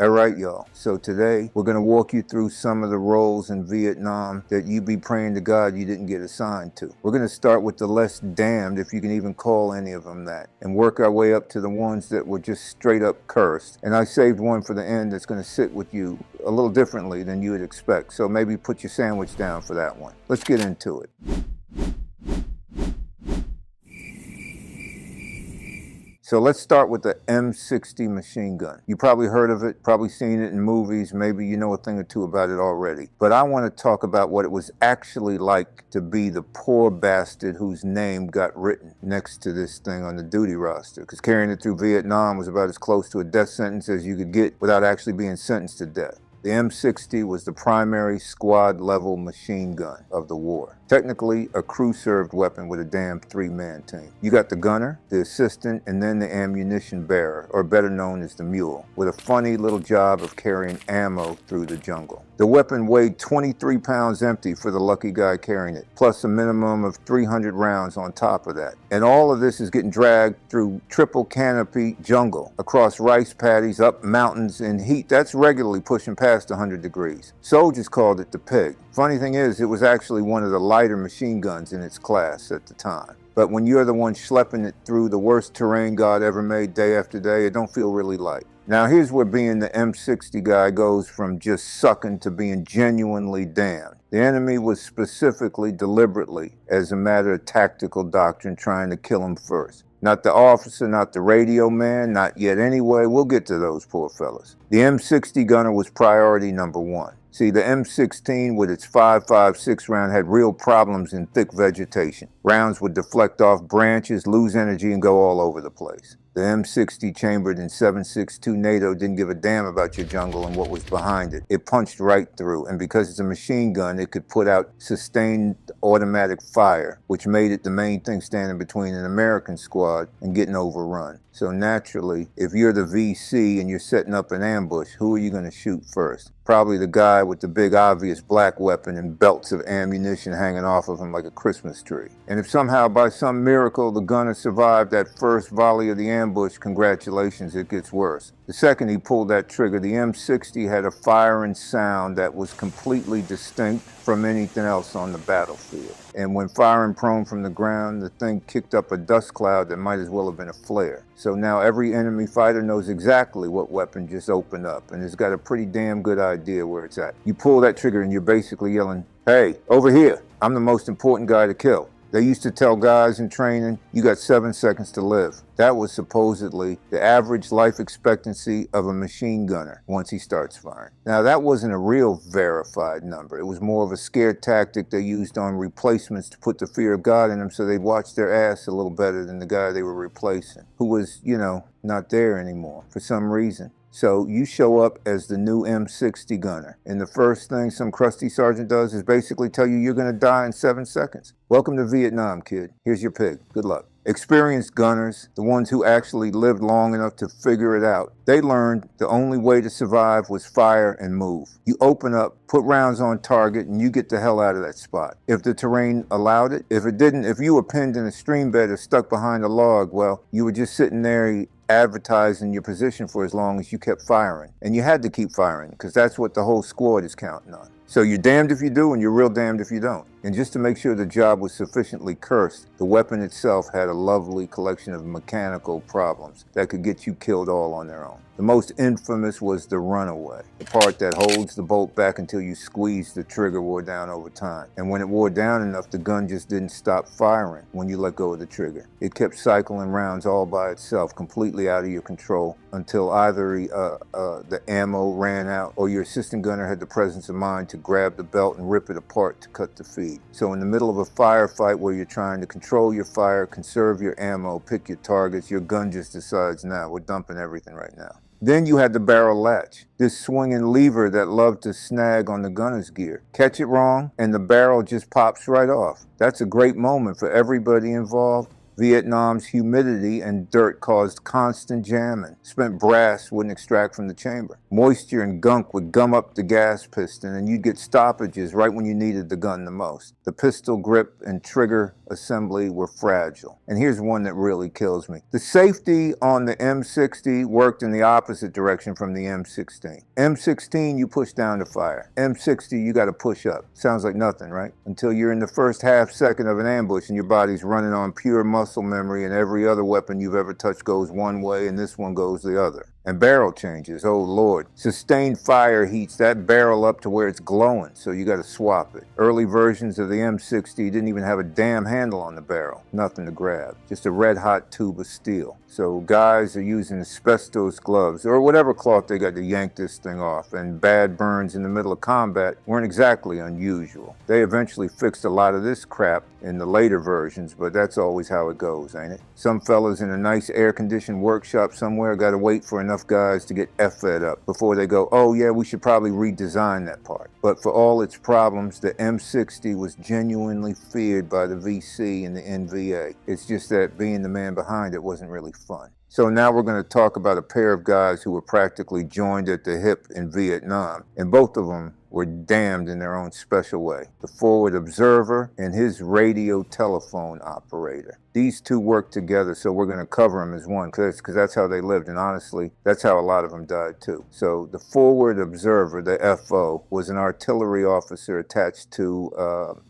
All right, y'all. So today we're going to walk you through some of the roles in Vietnam that you be praying to God you didn't get assigned to. We're going to start with the less damned, if you can even call any of them that, and work our way up to the ones that were just straight up cursed. And I saved one for the end that's going to sit with you a little differently than you would expect. So maybe put your sandwich down for that one. Let's get into it. So let's start with the M60 machine gun. You probably heard of it, probably seen it in movies, maybe you know a thing or two about it already. But I want to talk about what it was actually like to be the poor bastard whose name got written next to this thing on the duty roster. Because carrying it through Vietnam was about as close to a death sentence as you could get without actually being sentenced to death. The M60 was the primary squad-level machine gun of the war. Technically, a crew-served weapon with a damn three-man team. You got the gunner, the assistant, and then the ammunition bearer, or better known as the mule, with a funny little job of carrying ammo through the jungle. The weapon weighed 23 pounds empty for the lucky guy carrying it, plus a minimum of 300 rounds on top of that. And all of this is getting dragged through triple canopy jungle, across rice paddies, up mountains in heat that's regularly pushing past 100 degrees. Soldiers called it the pig. Funny thing is, it was actually one of the lighter machine guns in its class at the time. But when you're the one schlepping it through the worst terrain God ever made day after day, it don't feel really light. Now here's where being the M60 guy goes from just sucking to being genuinely damned. The enemy was specifically, deliberately, as a matter of tactical doctrine, trying to kill him first. Not the officer, not the radio man, not yet anyway. We'll get to those poor fellas. The M60 gunner was priority number one. See, the M16 with its 5.56 round had real problems in thick vegetation. Rounds would deflect off branches, lose energy, and go all over the place. The M60 chambered in 7.62 NATO didn't give a damn about your jungle and what was behind it. It punched right through, and because it's a machine gun, it could put out sustained automatic fire, which made it the main thing standing between an American squad and getting overrun. So naturally, if you're the VC and you're setting up an ambush, who are you going to shoot first? Probably the guy with the big obvious black weapon and belts of ammunition hanging off of him like a Christmas tree. And if somehow by some miracle the gunner survived that first volley of the ambush, congratulations, it gets worse. The second he pulled that trigger, the M60 had a firing sound that was completely distinct from anything else on the battlefield. And when firing prone from the ground, the thing kicked up a dust cloud that might as well have been a flare. So now every enemy fighter knows exactly what weapon just opened up and has got a pretty damn good idea where it's at. You pull that trigger and you're basically yelling, "Hey, over here, I'm the most important guy to kill." They used to tell guys in training, you got 7 seconds to live. That was supposedly the average life expectancy of a machine gunner once he starts firing. Now that wasn't a real verified number. It was more of a scare tactic they used on replacements to put the fear of God in them so they'd watch their ass a little better than the guy they were replacing, who was, not there anymore for some reason. So you show up as the new M60 gunner, and the first thing some crusty sergeant does is basically tell you you're going to die in 7 seconds. Welcome to Vietnam, kid. Here's your pig. Good luck. Experienced gunners, the ones who actually lived long enough to figure it out, they learned the only way to survive was fire and move. You open up, put rounds on target, and you get the hell out of that spot. If the terrain allowed it, if it didn't, if you were pinned in a stream bed or stuck behind a log, well, you were just sitting there advertising your position for as long as you kept firing. And you had to keep firing because that's what the whole squad is counting on. So you're damned if you do and you're real damned if you don't. And just to make sure the job was sufficiently cursed, the weapon itself had a lovely collection of mechanical problems that could get you killed all on their own. The most infamous was the runaway, the part that holds the bolt back until you squeeze the trigger wore down over time. And when it wore down enough, the gun just didn't stop firing when you let go of the trigger. It kept cycling rounds all by itself, completely out of your control, until either the ammo ran out or your assistant gunner had the presence of mind to grab the belt and rip it apart to cut the feed. So in the middle of a firefight where you're trying to control your fire, conserve your ammo, pick your targets, your gun just decides, nah, we're dumping everything right now. Then you had the barrel latch, this swinging lever that loved to snag on the gunner's gear. Catch it wrong, and the barrel just pops right off. That's a great moment for everybody involved. Vietnam's humidity and dirt caused constant jamming. Spent brass wouldn't extract from the chamber. Moisture and gunk would gum up the gas piston, and you'd get stoppages right when you needed the gun the most. The pistol grip and trigger assembly were fragile. And here's one that really kills me. The safety on the M60 worked in the opposite direction from the M16. M16, you push down to fire. M60, you got to push up. Sounds like nothing, right? Until you're in the first half second of an ambush and your body's running on pure muscle memory and every other weapon you've ever touched goes one way and this one goes the other. And barrel changes, oh Lord. Sustained fire heats that barrel up to where it's glowing, so you got to swap it. Early versions of the M60 didn't even have a damn handle on the barrel. Nothing to grab, just a red hot tube of steel. So guys are using asbestos gloves or whatever cloth they got to yank this thing off, and bad burns in the middle of combat weren't exactly unusual. They eventually fixed a lot of this crap in the later versions, but that's always how it goes, ain't it? Some fellas in a nice air-conditioned workshop somewhere got to wait for enough guys to get F-fed up before they go, oh yeah, we should probably redesign that part. But for all its problems, the M60 was genuinely feared by the VC and the NVA. It's just that being the man behind it wasn't really fun. So now we're going to talk about a pair of guys who were practically joined at the hip in Vietnam, and both of them were damned in their own special way. The forward observer and his radio telephone operator. These two worked together, so we're going to cover them as one, because that's how they lived, and honestly, that's how a lot of them died too. So the forward observer, the FO, was an artillery officer attached to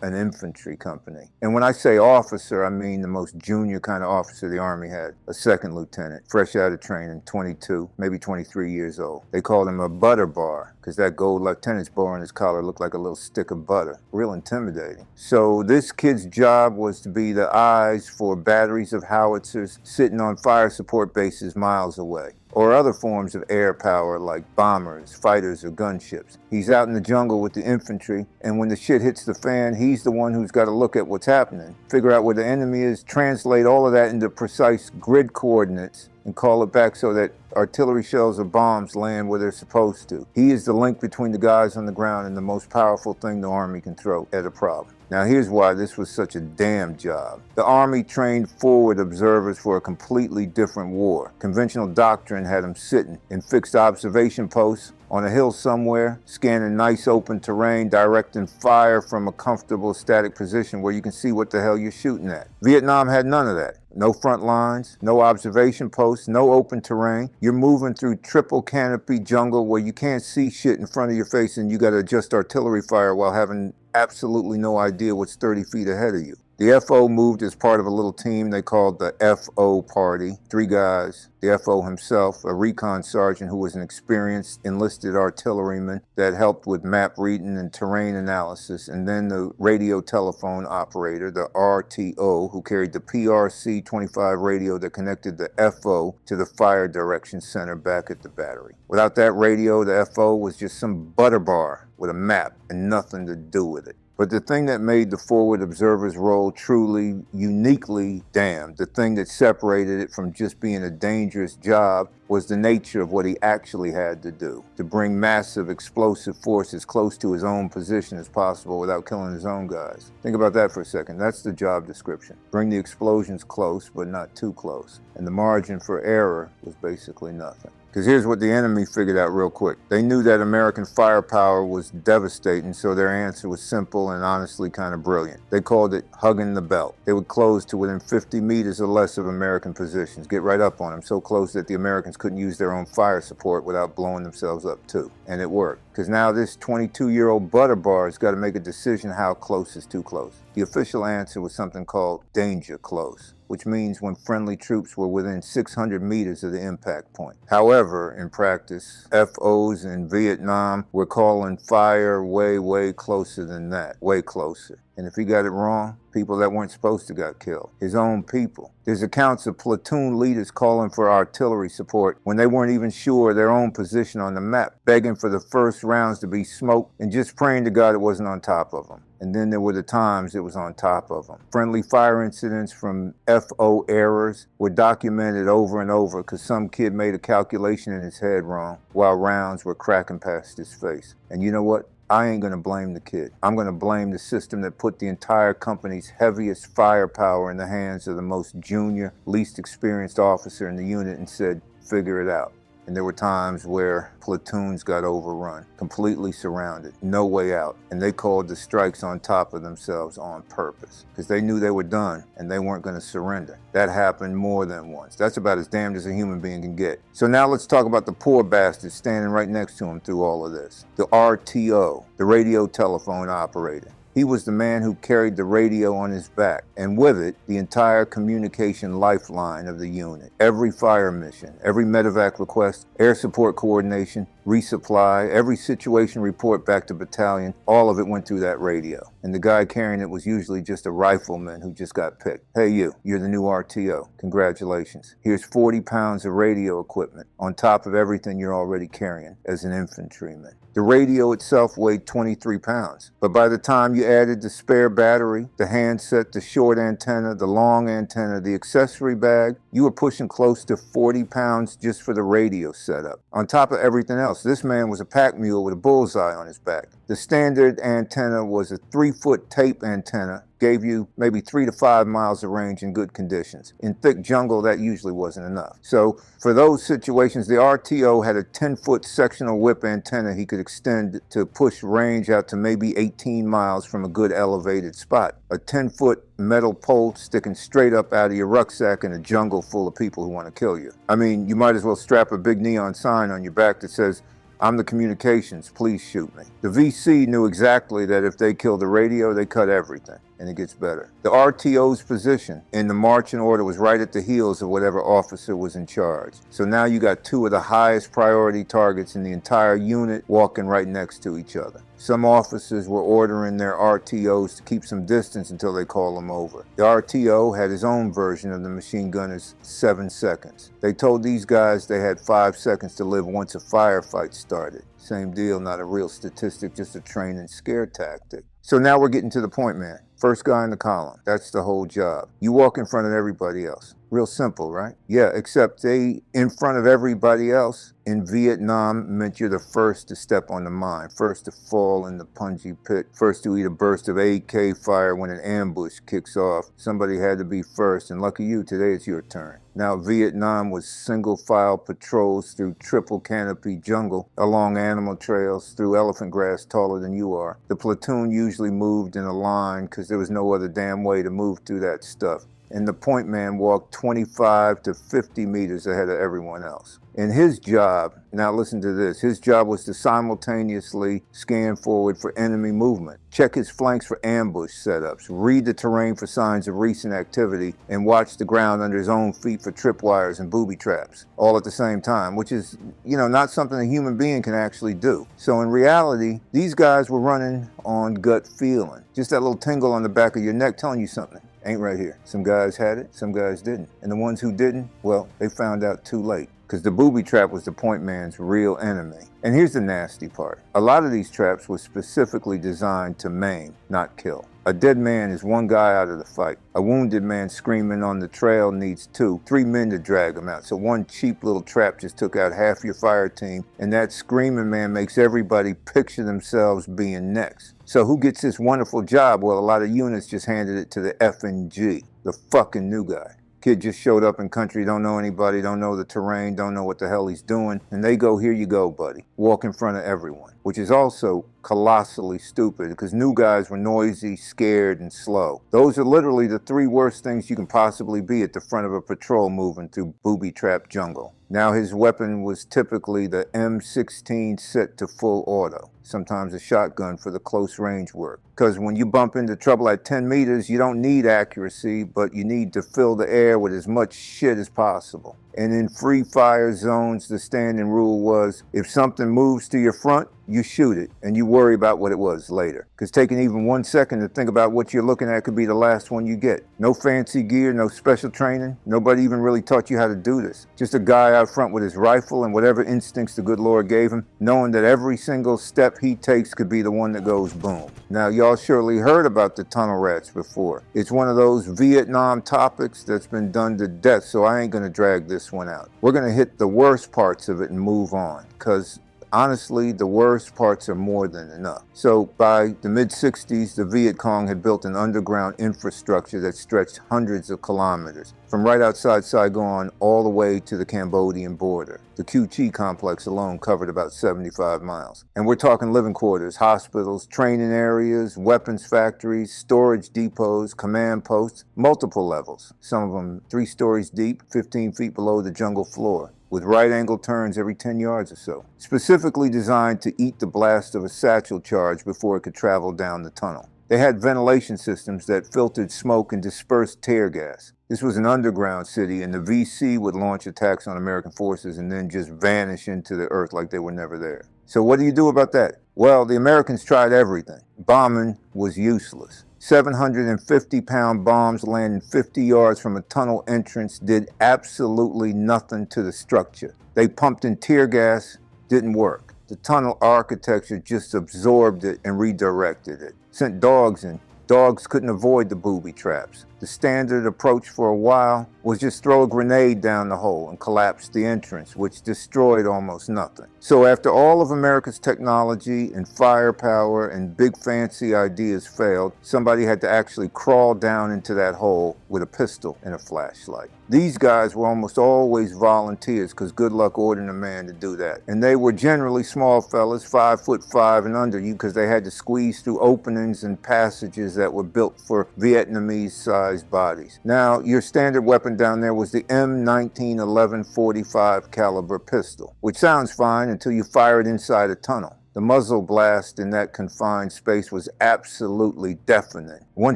an infantry company. And when I say officer, I mean the most junior kind of officer the Army had, a second lieutenant, fresh out of training, 22, maybe 23 years old. They called him a butter bar, because that gold lieutenant's bar on his collar looked like a little stick of butter. Real intimidating. So this kid's job was to be the eyes for batteries of howitzers sitting on fire support bases miles away, or other forms of air power like bombers, fighters, or gunships. He's out in the jungle with the infantry, and when the shit hits the fan, he's the one who's got to look at what's happening, figure out where the enemy is, translate all of that into precise grid coordinates, and call it back so that artillery shells or bombs land where they're supposed to. He is the link between the guys on the ground and the most powerful thing the Army can throw at a problem. Now here's why this was such a damn job. The Army trained forward observers for a completely different war. Conventional doctrine had them sitting in fixed observation posts on a hill somewhere, scanning nice open terrain, directing fire from a comfortable static position where you can see what the hell you're shooting at. Vietnam had none of that. No front lines, no observation posts, no open terrain. You're moving through triple canopy jungle where you can't see shit in front of your face and you got to adjust artillery fire while having absolutely no idea what's 30 feet ahead of you. The FO moved as part of a little team they called the FO Party. 3 guys, the FO himself, a recon sergeant who was an experienced enlisted artilleryman that helped with map reading and terrain analysis, and then the radio telephone operator, the RTO, who carried the PRC-25 radio that connected the FO to the fire direction center back at the battery. Without that radio, the FO was just some butter bar with a map and nothing to do with it. But the thing that made the forward observer's role truly, uniquely damned, the thing that separated it from just being a dangerous job, was the nature of what he actually had to do, to bring massive explosive force as close to his own position as possible without killing his own guys. Think about that for a second. That's the job description. Bring the explosions close, but not too close. And the margin for error was basically nothing. Because here's what the enemy figured out real quick. They knew that American firepower was devastating, so their answer was simple and honestly kind of brilliant. They called it hugging the belt. They would close to within 50 meters or less of American positions, get right up on them, so close that the Americans couldn't use their own fire support without blowing themselves up too. And it worked. Because now this 22-year-old butter bar has got to make a decision how close is too close. The official answer was something called danger close, which means when friendly troops were within 600 meters of the impact point. However, in practice, FOs in Vietnam were calling fire way, way closer than that, way closer. And if he got it wrong, people that weren't supposed to got killed, his own people. There's accounts of platoon leaders calling for artillery support when they weren't even sure of their own position on the map, begging for the first rounds to be smoked and just praying to God it wasn't on top of them. And then there were the times it was on top of them. Friendly fire incidents from FO errors were documented over and over because some kid made a calculation in his head wrong while rounds were cracking past his face. And you know what? I ain't going to blame the kid. I'm going to blame the system that put the entire company's heaviest firepower in the hands of the most junior, least experienced officer in the unit and said, figure it out. And there were times where platoons got overrun, completely surrounded, no way out. And they called the strikes on top of themselves on purpose because they knew they were done and they weren't going to surrender. That happened more than once. That's about as damned as a human being can get. So now let's talk about the poor bastard standing right next to him through all of this. The RTO, the radio telephone operator. He was the man who carried the radio on his back, and with it, the entire communication lifeline of the unit. Every fire mission, every medevac request, air support coordination, resupply, every situation report back to battalion, all of it went through that radio. And the guy carrying it was usually just a rifleman who just got picked. Hey you're the new RTO. Congratulations. Here's 40 pounds of radio equipment on top of everything you're already carrying as an infantryman. The radio itself weighed 23 pounds, but by the time you added the spare battery, the handset, the short antenna, the long antenna, the accessory bag, you were pushing close to 40 pounds just for the radio setup. On top of everything else, this man was a pack mule with a bullseye on his back. The standard antenna was a 3-foot tape antenna, gave you maybe 3 to 5 miles of range in good conditions. In thick jungle, that usually wasn't enough. So for those situations, the RTO had a 10-foot sectional whip antenna he could extend to push range out to maybe 18 miles from a good elevated spot. A 10-foot metal pole sticking straight up out of your rucksack in a jungle full of people who want to kill you. I mean, you might as well strap a big neon sign on your back that says, "I'm the communications, please shoot me." The VC knew exactly that if they killed the radio, they cut everything. And it gets better. The RTO's position in the marching order was right at the heels of whatever officer was in charge. So now you got two of the highest priority targets in the entire unit walking right next to each other. Some officers were ordering their RTOs to keep some distance until they call them over. The RTO had his own version of the machine gunner's 7 seconds. They told these guys they had 5 seconds to live once a firefight started. Same deal, not a real statistic, just a train and scare tactic. So now we're getting to the point, man. First guy in the column. That's the whole job. You walk in front of everybody else. Real simple, right? Yeah, except they, in front of everybody else, in Vietnam meant you're the first to step on the mine, first to fall in the punji pit, first to eat a burst of AK fire when an ambush kicks off. Somebody had to be first, and lucky you, today it's your turn. Now, Vietnam was single file patrols through triple canopy jungle, along animal trails, through elephant grass taller than you are. The platoon usually moved in a line because there was no other damn way to move through that stuff. And the point man walked 25 to 50 meters ahead of everyone else. And his job, now listen to this, his job was to simultaneously scan forward for enemy movement, check his flanks for ambush setups, read the terrain for signs of recent activity, and watch the ground under his own feet for tripwires and booby traps, all at the same time, which is, not something a human being can actually do. So in reality, these guys were running on gut feeling, just that little tingle on the back of your neck telling you something. Ain't right here. Some guys had it, some guys didn't. And the ones who didn't, well, they found out too late. Because the booby trap was the point man's real enemy. And here's the nasty part. A lot of these traps were specifically designed to maim, not kill. A dead man is one guy out of the fight. A wounded man screaming on the trail needs 2, 3 men to drag him out. So one cheap little trap just took out half your fire team, and that screaming man makes everybody picture themselves being next. So who gets this wonderful job? Well, a lot of units just handed it to the F&G, the fucking new guy. Kid just showed up in country, don't know anybody, don't know the terrain, don't know what the hell he's doing. And they go, here you go, buddy. Walk in front of everyone, which is also colossally stupid because new guys were noisy, scared, and slow. Those are literally the 3 worst things you can possibly be at the front of a patrol moving through booby trap jungle. Now his weapon was typically the M16 set to full auto, sometimes a shotgun for the close range work. Because when you bump into trouble at 10 meters, you don't need accuracy, but you need to fill the air with as much shit as possible. And in free fire zones, the standing rule was, if something moves to your front, you shoot it, and you worry about what it was later. Because taking even 1 second to think about what you're looking at could be the last one you get. No fancy gear, no special training. Nobody even really taught you how to do this. Just a guy out front with his rifle and whatever instincts the good Lord gave him, knowing that every single step he takes could be the one that goes boom. Now, y'all surely heard about the tunnel rats before. It's one of those Vietnam topics that's been done to death, so I ain't gonna drag this one out. We're gonna hit the worst parts of it and move on, because honestly, the worst parts are more than enough. So by the mid-60s, the Viet Cong had built an underground infrastructure that stretched hundreds of kilometers, from right outside Saigon all the way to the Cambodian border. The Cu Chi complex alone covered about 75 miles. And we're talking living quarters, hospitals, training areas, weapons factories, storage depots, command posts, multiple levels. Some of them 3 stories deep, 15 feet below the jungle floor, with right-angle turns every 10 yards or so, specifically designed to eat the blast of a satchel charge before it could travel down the tunnel. They had ventilation systems that filtered smoke and dispersed tear gas. This was an underground city, and the VC would launch attacks on American forces and then just vanish into the earth like they were never there. So what do you do about that? Well, the Americans tried everything. Bombing was useless. 750-pound bombs landing 50 yards from a tunnel entrance did absolutely nothing to the structure. They pumped in tear gas, didn't work. The tunnel architecture just absorbed it and redirected it. Sent dogs in. Dogs couldn't avoid the booby traps. The standard approach for a while was just throw a grenade down the hole and collapse the entrance, which destroyed almost nothing. So after all of America's technology and firepower and big fancy ideas failed, somebody had to actually crawl down into that hole with a pistol and a flashlight. These guys were almost always volunteers, because good luck ordering a man to do that. And they were generally small fellas, 5'5" and under you, because they had to squeeze through openings and passages that were built for Vietnamese-sized bodies. Now, your standard weapon down there was the M1911 .45 caliber pistol, which sounds fine until you fire it inside a tunnel. The muzzle blast in that confined space was absolutely deafening. One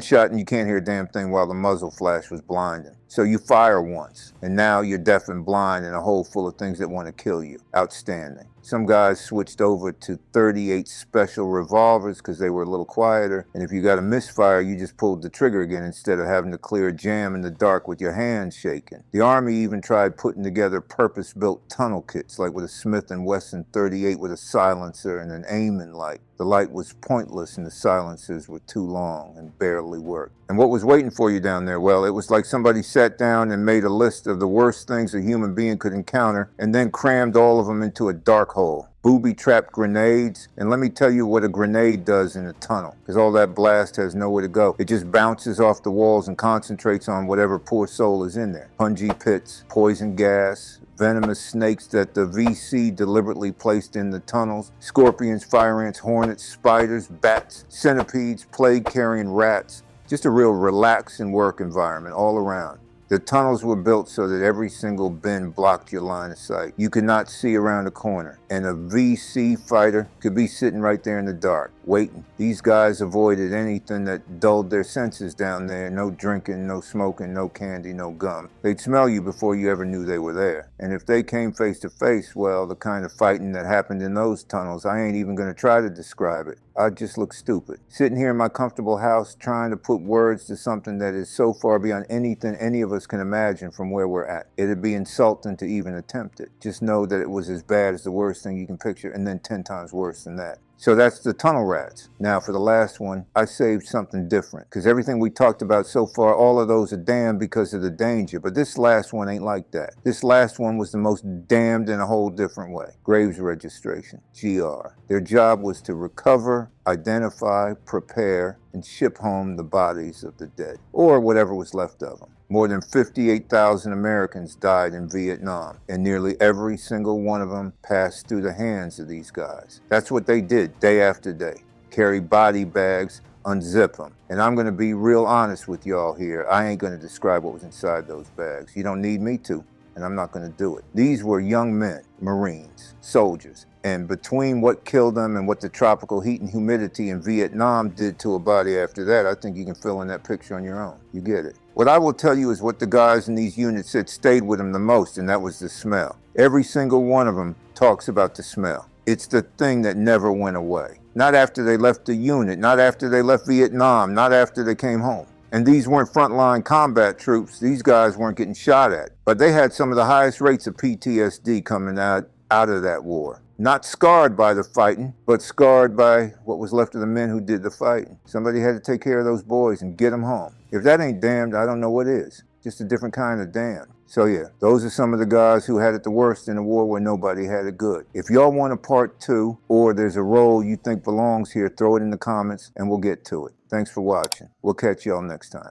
shot and you can't hear a damn thing, while the muzzle flash was blinding. So you fire once, and now you're deaf and blind in a hole full of things that want to kill you. Outstanding. Some guys switched over to 38 special revolvers because they were a little quieter, and if you got a misfire, you just pulled the trigger again instead of having to clear a jam in the dark with your hands shaking. The Army even tried putting together purpose-built tunnel kits, like with a Smith & Wesson 38 with a silencer and an aiming light. The light was pointless and the silencers were too long and barely worked. And what was waiting for you down there? Well, it was like somebody sat down and made a list of the worst things a human being could encounter and then crammed all of them into a dark hole. Booby-trapped grenades, and let me tell you what a grenade does in a tunnel, because all that blast has nowhere to go. It just bounces off the walls and concentrates on whatever poor soul is in there. Punji pits, poison gas, venomous snakes that the VC deliberately placed in the tunnels, scorpions, fire ants, hornets, spiders, bats, centipedes, plague-carrying rats. Just a real relaxing work environment all around. The tunnels were built so that every single bin blocked your line of sight. You could not see around a corner, and a VC fighter could be sitting right there in the dark, waiting. These guys avoided anything that dulled their senses down there. No drinking, no smoking, no candy, no gum. They'd smell you before you ever knew they were there. And if they came face to face, well, the kind of fighting that happened in those tunnels, I ain't even gonna try to describe it. I'd just look stupid. Sitting here in my comfortable house trying to put words to something that is so far beyond anything any of us can imagine from where we're at. It'd be insulting to even attempt it. Just know that it was as bad as the worst thing you can picture, and then 10 times worse than that. So that's the tunnel rats. Now for the last one, I saved something different, because everything we talked about so far, all of those are damned because of the danger, but this last one ain't like that. This last one was the most damned in a whole different way. Graves registration, GR. Their job was to recover, identify, prepare, and ship home the bodies of the dead, or whatever was left of them. More than 58,000 Americans died in Vietnam, and nearly every single one of them passed through the hands of these guys. That's what they did day after day. Carry body bags, unzip them. And I'm going to be real honest with y'all here. I ain't going to describe what was inside those bags. You don't need me to, and I'm not going to do it. These were young men, Marines, soldiers. And between what killed them and what the tropical heat and humidity in Vietnam did to a body after that, I think you can fill in that picture on your own. You get it. What I will tell you is what the guys in these units said stayed with them the most, and that was the smell. Every single one of them talks about the smell. It's the thing that never went away. Not after they left the unit, not after they left Vietnam, not after they came home. And these weren't frontline combat troops. These guys weren't getting shot at. But they had some of the highest rates of PTSD coming out of that war. Not scarred by the fighting, but scarred by what was left of the men who did the fighting. Somebody had to take care of those boys and get them home. If that ain't damned, I don't know what is. Just a different kind of damned. So yeah, those are some of the guys who had it the worst in a war where nobody had it good. If y'all want a part 2, or there's a role you think belongs here, throw it in the comments and we'll get to it. Thanks for watching. We'll catch y'all next time.